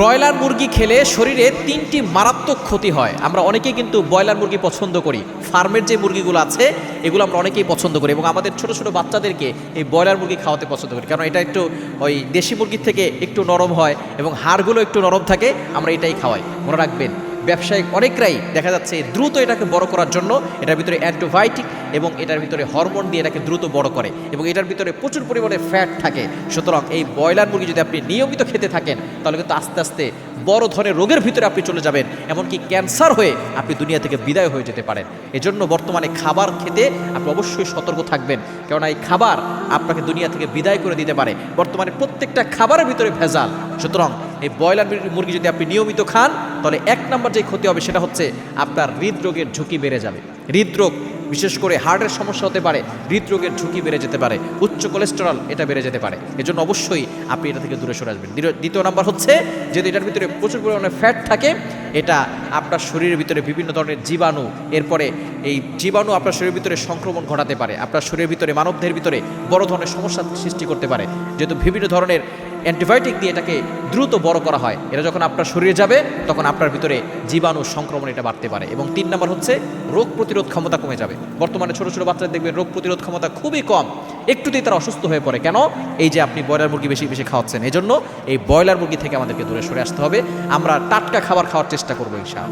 Broiler মুরগি খেলে শরীরে ৩টি মারাত্মক ক্ষতি হয়। আমরা অনেকেই কিন্তু ব্রয়লার মুরগি পছন্দ করি। ফার্মের যে মুরগিগুলো আছে এগুলো আমরা অনেকেই পছন্দ করি এবং আমাদের ছোট ছোট বাচ্চাদেরকে এই ব্রয়লার মুরগি খাওয়াতে পছন্দ করি, কারণ এটা একটু ওই দেশি মুরগির থেকে একটু নরম হয় এবং হাড়গুলো একটু নরম থাকে। আমরা এটাই খাওয়াই। মনে রাখবেন, ব্যবসায়িক অনেকরাই দেখা যাচ্ছে দ্রুত এটাকে বড় করার জন্য এটার ভিতরে অ্যান্টিবায়োটিক এবং এটার ভিতরে হরমোন দিয়ে এটাকে দ্রুত বড় করে এবং এটার ভিতরে প্রচুর পরিমাণে ফ্যাট থাকে। সুতরাং এই ব্রয়লার মুরগি যদি আপনি নিয়মিত খেতে থাকেন তাহলে কিন্তু আস্তে আস্তে বড় ধরনের রোগের ভিতরে আপনি চলে যাবেন, এমনকি ক্যান্সার হয়ে আপনি দুনিয়া থেকে বিদায় হয়ে যেতে পারেন। এজন্য বর্তমানে খাবার খেতে আপনি অবশ্যই সতর্ক থাকবেন, কেননা এই খাবার আপনাকে দুনিয়া থেকে বিদায় করে দিতে পারে। বর্তমানে প্রত্যেকটা খাবারের ভিতরে ভেজাল। সুতরাং এই ব্রয়লার মুরগি যদি আপনি নিয়মিত খান তাহলে ১ নম্বর যে ক্ষতি হবে সেটা হচ্ছে আপনার হৃদরোগের ঝুঁকি বেড়ে যাবে। হৃদরোগ, বিশেষ করে হার্টের সমস্যা হতে পারে, হৃদরোগের ঝুঁকি বেড়ে যেতে পারে, উচ্চ কোলেস্টেরল এটা বেড়ে যেতে পারে। এজন্য অবশ্যই আপনি এটা থেকে দূরে সরে আসবেন। দ্বিতীয় নাম্বার হচ্ছে, যদি এটার ভিতরে প্রচুর পরিমাণে ফ্যাট থাকে, এটা আপনার শরীরের ভিতরে বিভিন্ন ধরনের জীবাণু, এরপরে এই জীবাণু আপনার শরীরের ভিতরে সংক্রমণ ঘটাতে পারে, আপনার শরীরের ভিতরে মানবদেহের ভিতরে বড় ধরনের সমস্যা সৃষ্টি করতে পারে। যেহেতু বিভিন্ন ধরনের অ্যান্টিবায়োটিক দিয়ে এটাকে দ্রুত বড় করা হয়, এটা যখন আপনার শরীরে যাবে তখন আপনার ভিতরে জীবাণু সংক্রমণ এটা বাড়তে পারে। এবং ৩ নম্বর হচ্ছে, রোগ প্রতিরোধ ক্ষমতা কমে যাবে। বর্তমানে ছোট ছোট বাচ্চাদের দেখবেন রোগ প্রতিরোধ ক্ষমতা খুবই কম, একটুতেই তারা অসুস্থ হয়ে পড়ে। কেন? এই যে আপনি ব্রয়লার মুরগি বেশি বেশি খাওয়াচ্ছেন। এই জন্য এই ব্রয়লার মুরগি থেকে আমাদেরকে দূরে সরে আসতে হবে। আমরা টাটকা খাবার খাওয়ার চেষ্টা করবো ইনশাআল্লাহ।